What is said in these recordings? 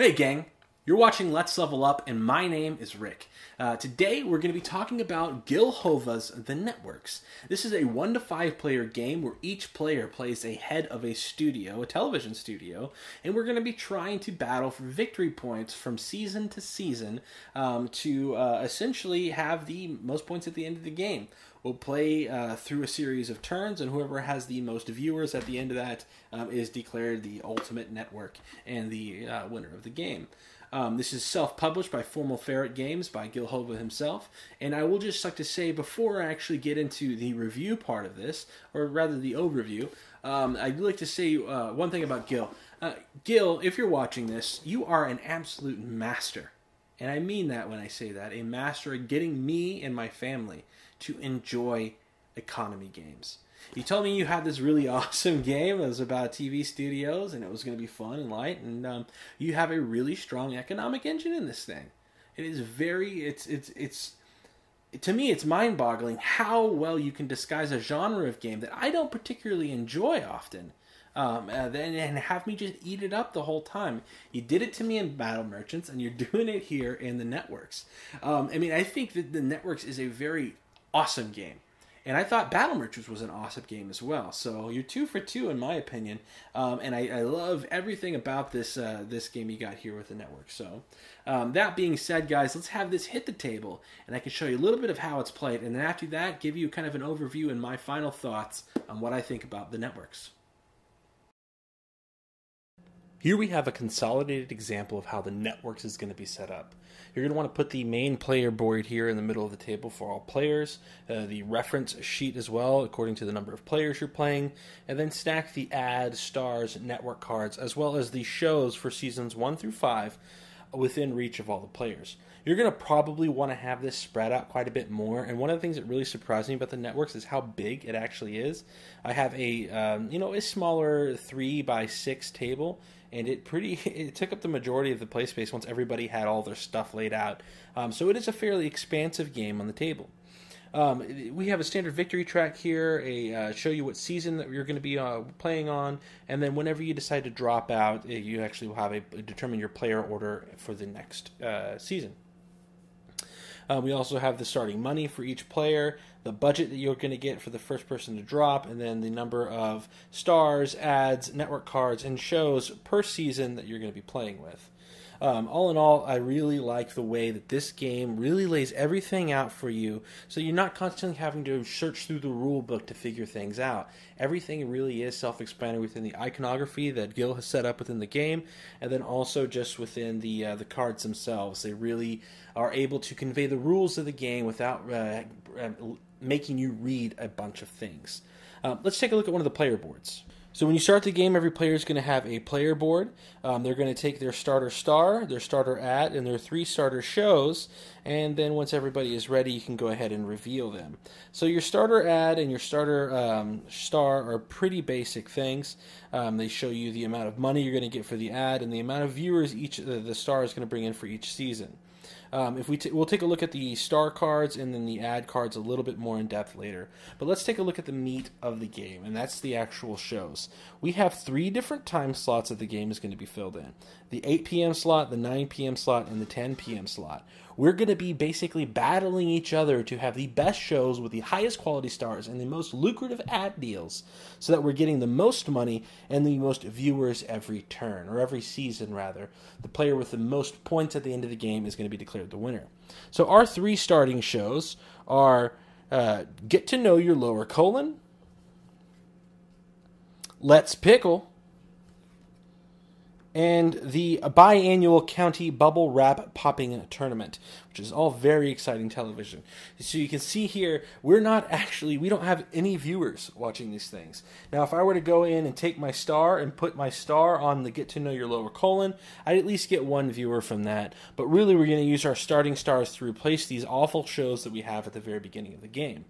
Hey gang, you're watching Let's Level Up and my name is Rick. Today we're going to be talking about Gil Hova's The Networks. This is a 1 to 5 player game where each player plays a head of a studio, a television studio, and we're going to be trying to battle for victory points from season to season to essentially have the most points at the end of the game. We'll play through a series of turns, and whoever has the most viewers at the end of that is declared the ultimate network and the winner of the game. This is self-published by Ferret Games by Gil Hova himself, and I will just like to say before I actually get into the review part of this, or rather the overview, I'd like to say one thing about Gil. Gil, if you're watching this, you are an absolute master, and I mean that when I say that, a master at getting me and my family to enjoy economy games. You told me you had this really awesome game. It was about TV studios, and it was going to be fun and light. And you have a really strong economic engine in this thing. It is very. To me, it's mind-boggling how well you can disguise a genre of game that I don't particularly enjoy often, and have me just eat it up the whole time. You did it to me in Battle Merchants, and you're doing it here in the Networks. I think that the Networks is a very awesome game. And I thought Battle Merchants was an awesome game as well. So you're 2 for 2 in my opinion. And I love everything about this this game you got here with the network. So that being said, guys, let's have this hit the table. And I can show you a little bit of how it's played. And then after that, give you kind of an overview and my final thoughts on what I think about the networks. Here we have a consolidated example of how the networks is going to be set up. You're going to want to put the main player board here in the middle of the table for all players, the reference sheet as well, according to the number of players you're playing, and then stack the ads, stars, network cards, as well as the shows for seasons 1 through 5 within reach of all the players. You're going to probably want to have this spread out quite a bit more, and one of the things that really surprised me about the networks is how big it actually is. I have a smaller 3 by 6 table, and it took up the majority of the play space once everybody had all their stuff laid out. So it is a fairly expansive game on the table. We have a standard victory track here, show you what season that you're going to be playing on, and then whenever you decide to drop out, you actually will have determine your player order for the next season. We also have the starting money for each player, the budget that you're going to get for the first person to drop, and then the number of stars, ads, network cards, and shows per season that you're going to be playing with. All in all, I really like the way that this game really lays everything out for you, so you're not constantly having to search through the rule book to figure things out. Everything really is self-explanatory within the iconography that Gil has set up within the game, and then also just within the cards themselves. They really are able to convey the rules of the game without making you read a bunch of things. Let's take a look at one of the player boards. So when you start the game, every player is going to have a player board. They're going to take their starter star, their starter ad, and their 3 starter shows, and then once everybody is ready, you can go ahead and reveal them. So your starter ad and your starter star are pretty basic things. They show you the amount of money you're going to get for the ad and the amount of viewers the star is going to bring in for each season. We'll take a look at the star cards and then the ad cards a little bit more in depth later. But let's take a look at the meat of the game, and that's the actual shows. We have 3 different time slots that the game is going to be filled in. The 8 p.m. slot, the 9 p.m. slot, and the 10 p.m. slot. We're going to be basically battling each other to have the best shows with the highest quality stars and the most lucrative ad deals so that we're getting the most money and the most viewers every turn, or every season rather. The player with the most points at the end of the game is going to be declared the winner. So our 3 starting shows are Get to Know Your Lower Colon, Let's Pickle, and the biannual county bubble wrap popping tournament, which is all very exciting television. So you can see here, we don't have any viewers watching these things. Now, if I were to go in and take my star and put my star on the Get to Know Your Lower Colon, I'd at least get 1 viewer from that. But really, we're going to use our starting stars to replace these awful shows that we have at the very beginning of the game.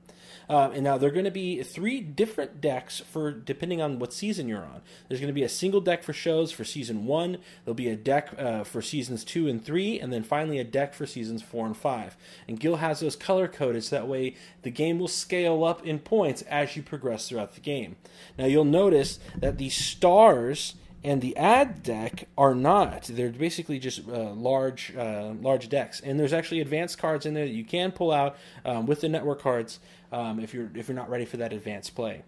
And now there are going to be 3 different decks for depending on what season you're on. There's going to be a single deck for shows for season 1. There'll be a deck for seasons 2 and 3, and then finally a deck for seasons 4 and 5. And Gil has those color coded so that way the game will scale up in points as you progress throughout the game. Now you'll notice that the stars And the ad deck are not. They're basically just large decks. And there's actually advanced cards in there that you can pull out with the network cards if you're not ready for that advanced play.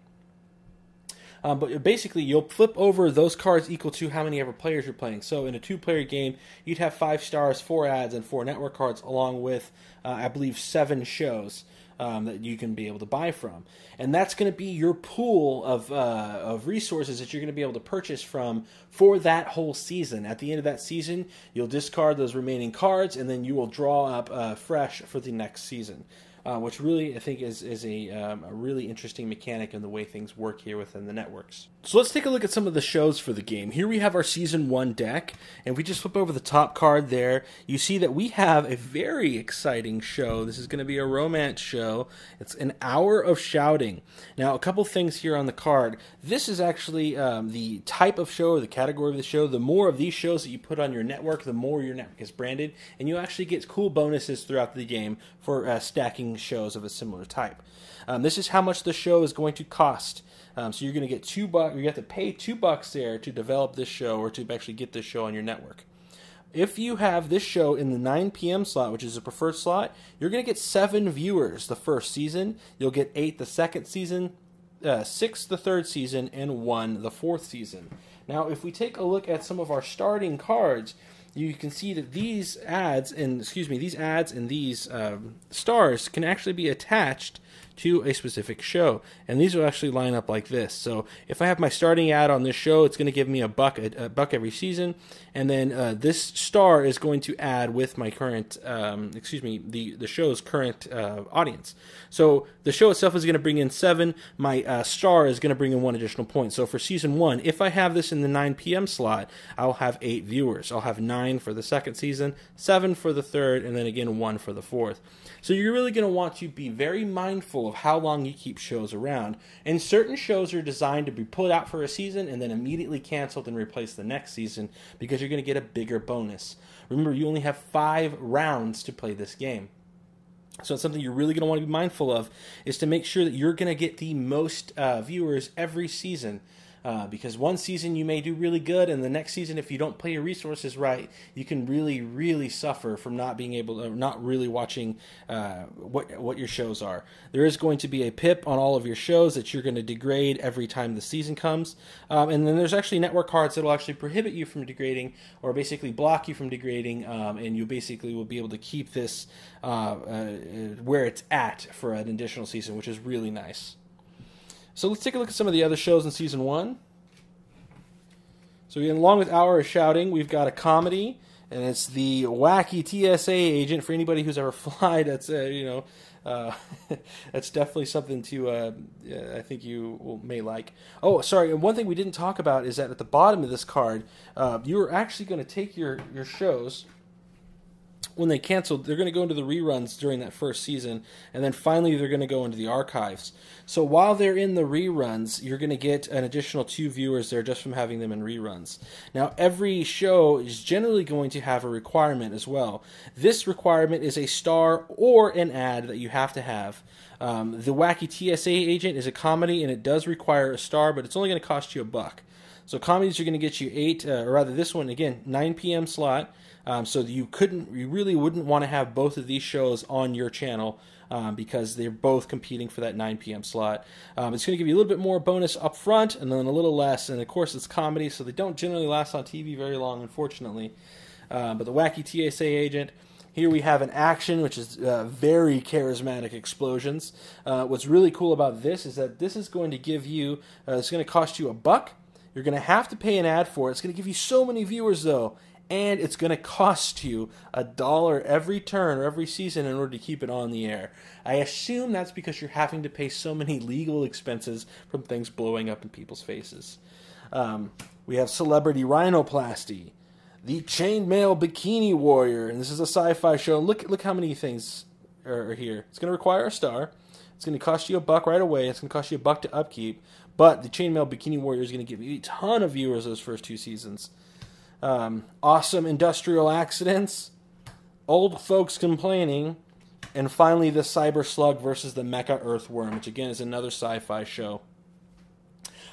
But basically, you'll flip over those cards equal to how many ever players you're playing. So in a 2-player game, you'd have 5 stars, 4 ads, and 4 network cards, along with, I believe, 7 shows that you can be able to buy from. And that's going to be your pool of resources that you're going to be able to purchase from for that whole season. At the end of that season, you'll discard those remaining cards, and then you will draw up fresh for the next season. Which really, I think, is a really interesting mechanic in the way things work here within the networks. So let's take a look at some of the shows for the game. Here we have our Season 1 deck, and if we just flip over the top card there, you see that we have a very exciting show. This is going to be a romance show. It's an hour of shouting. Now, a couple things here on the card. This is actually the type of show or the category of the show. The more of these shows that you put on your network, the more your network is branded, and you actually get cool bonuses throughout the game for stacking shows of a similar type. This is how much the show is going to cost. So you're going to get $2. You have to pay $2 there to develop this show or to actually get this show on your network. If you have this show in the 9 p.m. slot, which is a preferred slot, you're going to get 7 viewers the first season. You'll get 8 the second season, 6 the third season, and 1 the fourth season. Now, if we take a look at some of our starting cards, you can see that these ads and these stars can actually be attached to a specific show, and these will actually line up like this. So if I have my starting ad on this show, it's going to give me a buck every season, and then this star is going to add with my current the show's current audience. So the show itself is going to bring in 7. My star is going to bring in 1 additional point. So for season 1, if I have this in the 9 p.m. slot, I'll have 8 viewers. I'll have 9 for the second season, 7 for the third, and then again 1 for the fourth. So you're really going to want to be very mindful of how long you keep shows around. And certain shows are designed to be put out for a season and then immediately canceled and replaced the next season because you're going to get a bigger bonus. Remember, you only have 5 rounds to play this game. So it's something you're really going to want to be mindful of, is to make sure that you're going to get the most viewers every season. Because one season you may do really good, and the next season, if you don't play your resources right, you can really, really suffer from not being able to, not really watching what your shows are. There is going to be a pip on all of your shows that you're going to degrade every time the season comes, and then there's actually network cards that will actually prohibit you from degrading, or basically block you from degrading, and you basically will be able to keep this where it's at for an additional season, which is really nice. So let's take a look at some of the other shows in Season 1. So along with Hour of Shouting, we've got a comedy, and it's the Wacky TSA Agent. For anybody who's ever flied, that's that's definitely something to I think you may like. Oh, sorry, and one thing we didn't talk about is that at the bottom of this card, you're actually going to take your shows. When they canceled, they're going to go into the reruns during that first season, and then finally they're going to go into the archives. So while they're in the reruns, you're going to get an additional 2 viewers there just from having them in reruns. Now, every show is generally going to have a requirement as well. This requirement is a star or an ad that you have to have. The Wacky TSA Agent is a comedy, and it does require a star, but it's only going to cost you $1. So comedies are going to get you 8, or rather this one, again, 9 p.m. slot. So you really wouldn't want to have both of these shows on your channel because they're both competing for that 9 p.m. slot. It's going to give you a little bit more bonus up front and then a little less. And of course, it's comedy, so they don't generally last on TV very long, unfortunately. But the Wacky TSA Agent. Here we have an action, which is very charismatic explosions. What's really cool about this is that this is going to give you, it's going to cost you $1. You're going to have to pay an ad for it. It's going to give you so many viewers, though. And it's going to cost you $1 every turn or every season in order to keep it on the air. I assume that's because you're having to pay so many legal expenses from things blowing up in people's faces. We have Celebrity Rhinoplasty, the Chainmail Bikini Warrior, and this is a sci-fi show. Look how many things are here. It's going to require a star. It's going to cost you $1 right away. It's going to cost you $1 to upkeep. But the Chainmail Bikini Warrior is going to give you a ton of viewers those first 2 seasons. Awesome Industrial Accidents, Old Folks Complaining, and finally the Cyber Slug versus the Mecha Earthworm, which again is another sci-fi show.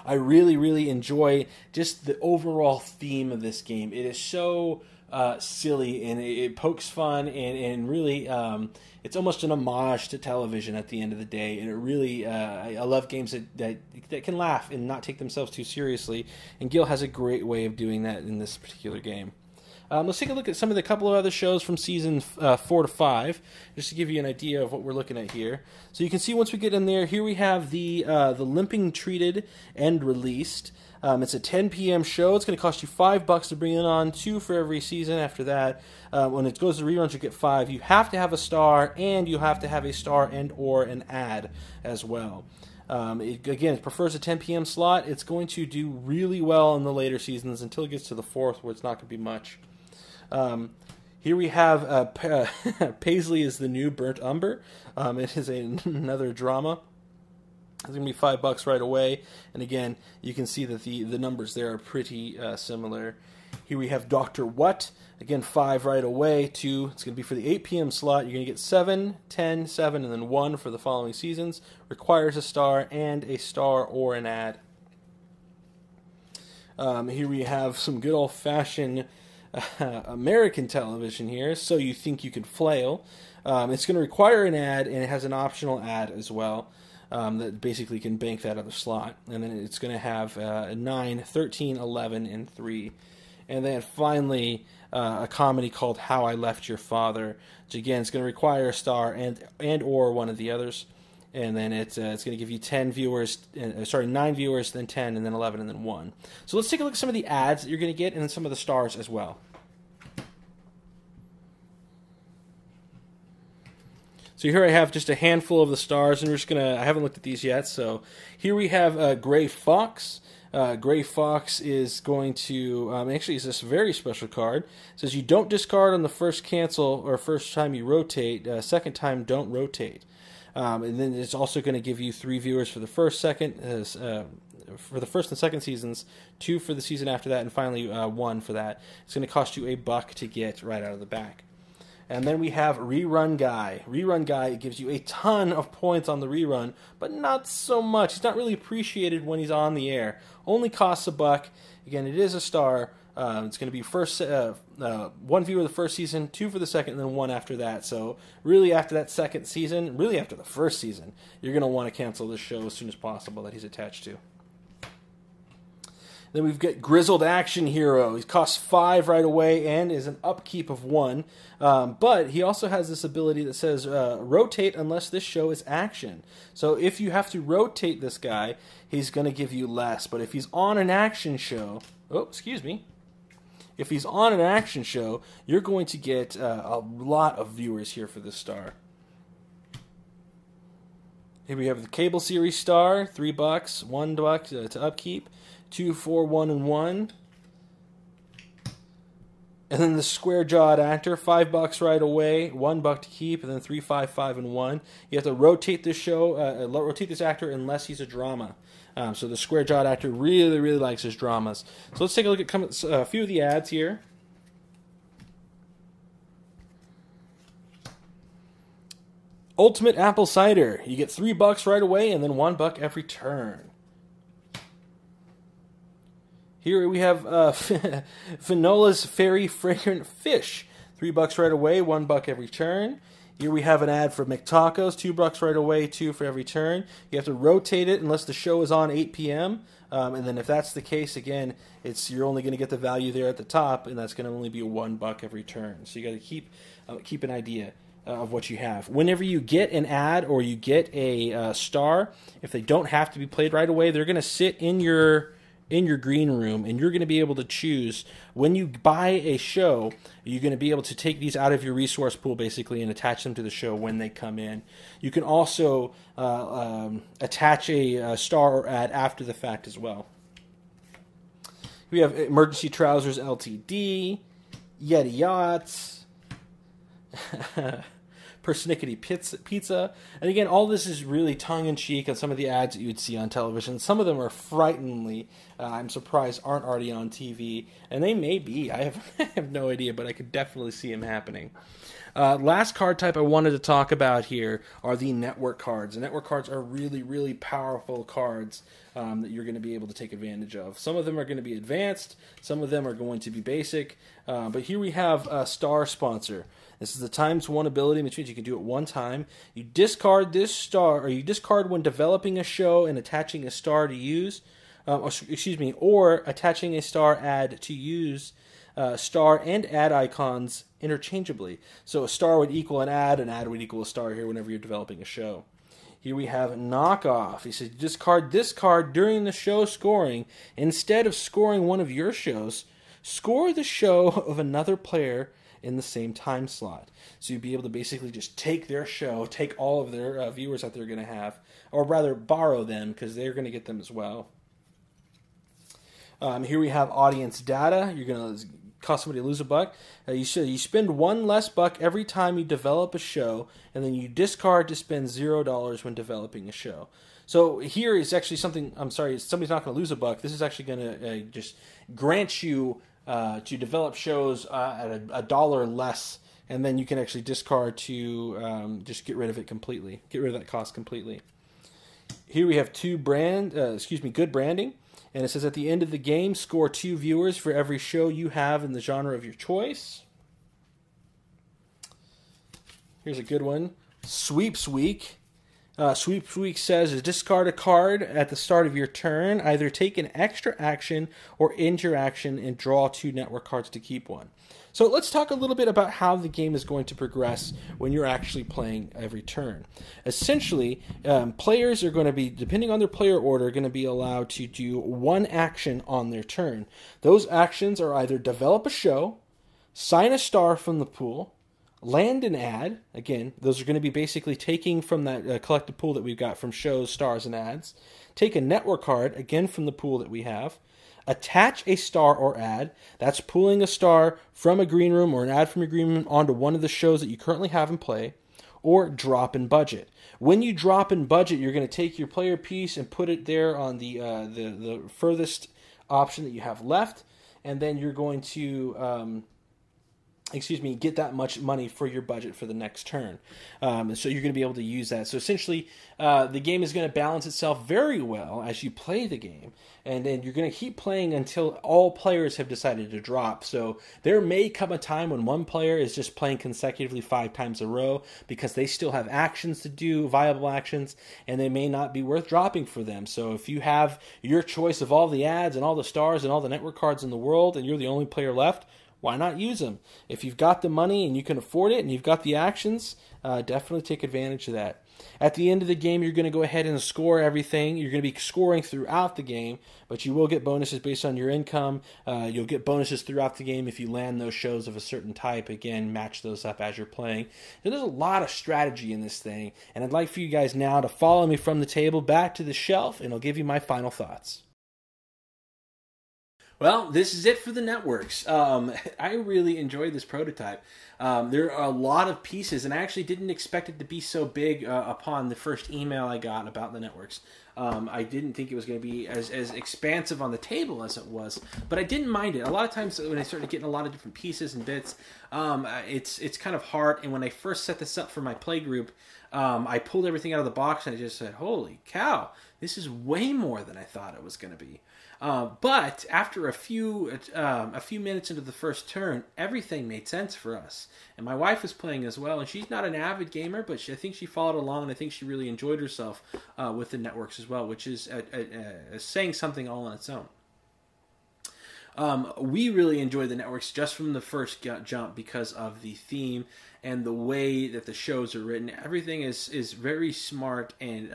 I really, really enjoy just the overall theme of this game. It is so silly, and it pokes fun, and really it's almost an homage to television at the end of the day. And it really I love games that can laugh and not take themselves too seriously, and Gil has a great way of doing that in this particular game. Let's take a look at some of the couple of other shows from season 4 to 5, just to give you an idea of what we're looking at here. So you can see once we get in there, here we have the Limping Treated and Released. It's a 10 p.m. show. It's going to cost you $5 to bring it on, 2 for every season after that. When it goes to reruns, you get 5. You have to have a star, and you have to have a star and or an ad as well. Again, it prefers a 10 p.m. slot. It's going to do really well in the later seasons until it gets to the 4th, where it's not going to be much. Here we have Paisley is the New Burnt Umber. It is another drama. It's going to be $5 right away. And again, you can see that the numbers there are pretty similar. Here we have Dr. What. Again, 5 right away. 2. It's going to be for the 8 p.m. slot. You're going to get 7, 10, 7, and then 1 for the following seasons. Requires a star and a star or an ad. Here we have some good old-fashioned American television here. So You Think You Can Flail. It's going to require an ad, and it has an optional ad as well. That basically can bank that other slot. And then it's going to have 9, 13, 11, and 3. And then finally, a comedy called How I Left Your Father, which again is going to require a star and or one of the others. And then it's going to give you 9 viewers, then 10, and then 11, and then 1. So let's take a look at some of the ads that you're going to get, and then some of the stars as well. So here I have just a handful of the stars, and I haven't looked at these yet. So here we have Gray Fox. Gray Fox is going to, actually it's this very special card. It says you don't discard on the first cancel or first time you rotate, second time don't rotate. And then it's also going to give you 3 viewers for the first and second seasons, 2 for the season after that, and finally 1 for that. It's going to cost you $1 to get right out of the back. And then we have Rerun Guy. Rerun Guy gives you a ton of points on the rerun, but not so much. He's not really appreciated when he's on the air. Only costs $1. Again, it is a star. It's going to be 1 viewer the first season, 2 for the second, and then 1 after that. So really after that second season, really after the first season, you're going to want to cancel this show as soon as possible that he's attached to. Then we've got Grizzled Action Hero. He costs 5 right away and is an upkeep of 1. But he also has this ability that says rotate unless this show is action. So if you have to rotate this guy, he's going to give you less. But if he's on an action show, if he's on an action show, you're going to get a lot of viewers here for this star. Here we have the Cable Series star, $3, $1 to upkeep. 2, 4, 1, and 1. And then the square-jawed actor, $5 right away, $1 to keep, and then 3, 5, 5, and 1. You have to rotate this rotate this actor unless he's a drama. So the square-jawed actor really, really likes his dramas. So let's take a look at a few of the ads here. Ultimate Apple Cider. You get $3 right away, and then $1 every turn. Here we have Finola's Fairy Fragrant Fish. $3 right away, $1 every turn. Here we have an ad for McTacos. $2 right away, 2 for every turn. You have to rotate it unless the show is on 8 p.m. And then if that's the case, again, you're only going to get the value there at the top, and that's going to only be $1 every turn. So you got to keep an idea of what you have. Whenever you get an ad or you get a star, if they don't have to be played right away, they're going to sit in your green room, and you're going to be able to choose when you buy a show. You're going to be able to take these out of your resource pool basically and attach them to the show when they come in. You can also attach a star or ad after the fact as well. We have Emergency Trousers Ltd, Yeti Yachts, Persnickety Pizza. And again, all this is really tongue-in-cheek on some of the ads that you would see on television. Some of them are frighteningly, I'm surprised, aren't already on TV. And they may be. I have no idea, but I could definitely see them happening. Last card type I wanted to talk about here are the network cards. The network cards are really, really powerful cards that you're going to be able to take advantage of. Some of them are going to be advanced. Some of them are going to be basic. But here we have a Star Sponsor. This is the ×1 ability, which means you can do it one time. You discard this star, or you discard when developing a show and attaching a star to use. Or attaching a star ad to use star and ad icons interchangeably. So a star would equal an ad would equal a star here whenever you're developing a show. Here we have knockoff. He says discard this card during the show scoring. Instead of scoring one of your shows, score the show of another player in the same time slot. So you'd be able to basically just take their show, take all of their viewers that they're going to have, or rather borrow them because they're going to get them as well. Here we have audience data. You're going to cost somebody to lose a buck. You spend one less buck every time you develop a show, and then you discard to spend $0 when developing a show. So here is actually something, somebody's not going to lose a buck. This is actually going to just grant you to develop shows at a dollar less, and then you can actually discard to just get rid of it completely, get rid of that cost completely. Here we have good branding. And it says at the end of the game, score 2 viewers for every show you have in the genre of your choice. Here's a good one. Sweeps Week. Sweeps Week says discard a card at the start of your turn. Either take an extra action or end your action and draw 2 network cards to keep one. So let's talk a little bit about how the game is going to progress when you're actually playing every turn. Essentially, players are going to be, depending on their player order, going to be allowed to do one action on their turn. Those actions are either develop a show, sign a star from the pool, land an ad. Again, those are going to be basically taking from that collective pool that we've got from shows, stars, and ads. Take a network card, again from the pool that we have. Attach a star or ad. That's pulling a star from a green room or an ad from a green room onto one of the shows that you currently have in play. Or drop in budget. When you drop in budget, you're going to take your player piece and put it there on the furthest option that you have left, and then you're going to get that much money for your budget for the next turn. So you're going to be able to use that. So essentially, the game is going to balance itself very well as you play the game. And then you're going to keep playing until all players have decided to drop. So there may come a time when one player is just playing consecutively 5 times a row because they still have actions to do, viable actions, and they may not be worth dropping for them. So if you have your choice of all the ads and all the stars and all the network cards in the world and you're the only player left, why not use them? If you've got the money and you can afford it and you've got the actions, definitely take advantage of that. At the end of the game, you're going to go ahead and score everything. You're going to be scoring throughout the game, but you will get bonuses based on your income. You'll get bonuses throughout the game if you land those shows of a certain type. Again, match those up as you're playing. So there's a lot of strategy in this thing, and I'd like for you guys now to follow me from the table back to the shelf, and I'll give you my final thoughts. Well, this is it for the networks. I really enjoyed this prototype. There are a lot of pieces, and I actually didn't expect it to be so big upon the first email I got about the networks. I didn't think it was going to be as expansive on the table as it was, but I didn't mind it. A lot of times when I started getting a lot of different pieces and bits, it's kind of hard, and when I first set this up for my play group, I pulled everything out of the box and I just said, holy cow, this is way more than I thought it was going to be. But after a few minutes into the first turn, everything made sense for us. And my wife was playing as well, and she's not an avid gamer, but I think she followed along, and I think she really enjoyed herself with the networks as well, which is saying something all on its own. We really enjoyed the networks just from the first jump because of the theme and the way that the shows are written. Everything is very smart and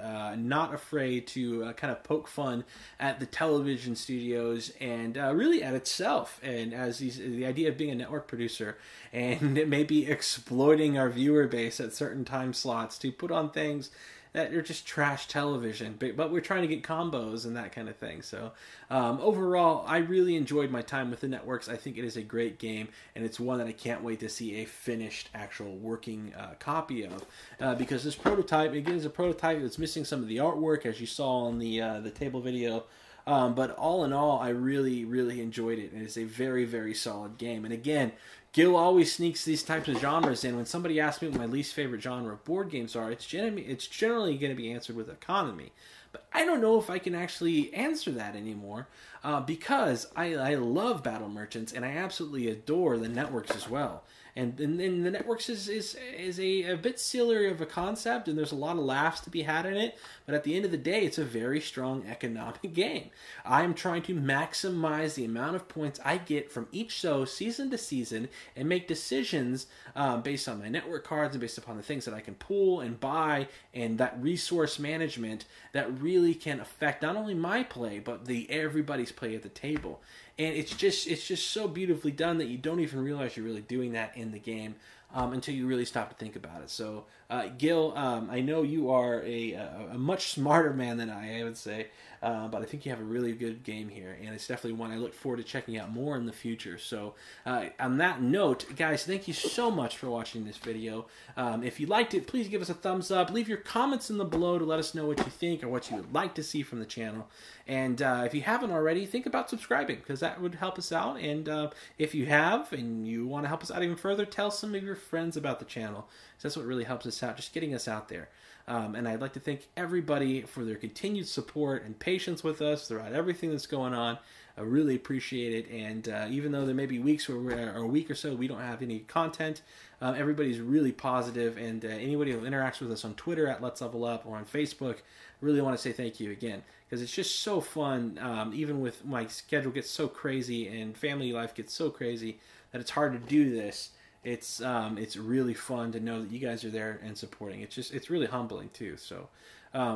not afraid to kind of poke fun at the television studios and really at itself. And as the idea of being a network producer and maybe exploiting our viewer base at certain time slots to put on things that are just trash television, but we're trying to get combos and that kind of thing. So overall, I really enjoyed my time with the networks. I think it is a great game, and it's one that I can't wait to see a finished, actual working copy of. Because this prototype, again, is a prototype that's missing some of the artwork, as you saw on the table video. But all in all, I really, really enjoyed it, and it's a very, very solid game. And again, Gil always sneaks these types of genres in. When somebody asks me what my least favorite genre of board games are, it's generally going to be answered with economy. But I don't know if I can actually answer that anymore because I love Battle Merchants and I absolutely adore the networks as well. And the networks is a bit sillier of a concept, and there's a lot of laughs to be had in it. But at the end of the day, it's a very strong economic game. I'm trying to maximize the amount of points I get from each show, season to season, and make decisions based on my network cards and based upon the things that I can pull and buy, and that resource management that really can affect not only my play but everybody's play at the table. And it's just so beautifully done that you don't even realize you're really doing that in the game until you really stop to think about it. So, Gil, I know you are a much smarter man than I would say, but I think you have a really good game here, and it's definitely one I look forward to checking out more in the future. So, on that note, guys, thank you so much for watching this video. If you liked it, please give us a thumbs up. Leave your comments in the below to let us know what you think or what you would like to see from the channel. And if you haven't already, think about subscribing, because that would help us out. And if you have and you want to help us out even further, tell some of your friends about the channel. That's what really helps us out, just getting us out there. And I'd like to thank everybody for their continued support and patience with us throughout everything that's going on. I really appreciate it. And even though there may be weeks where or a week or so we don't have any content, everybody's really positive. And anybody who interacts with us on Twitter at Let's Level Up or on Facebook, really want to say thank you again, because it's just so fun. Even with my schedule gets so crazy and family life gets so crazy that it's hard to do this. It's really fun to know that you guys are there and supporting. It's really humbling too. So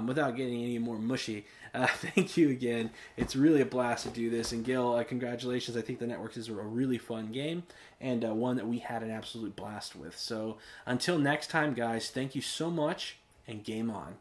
without getting any more mushy, thank you again. It's really a blast to do this. And Gil, congratulations. I think the Networks is a really fun game and one that we had an absolute blast with. So until next time, guys, thank you so much and game on.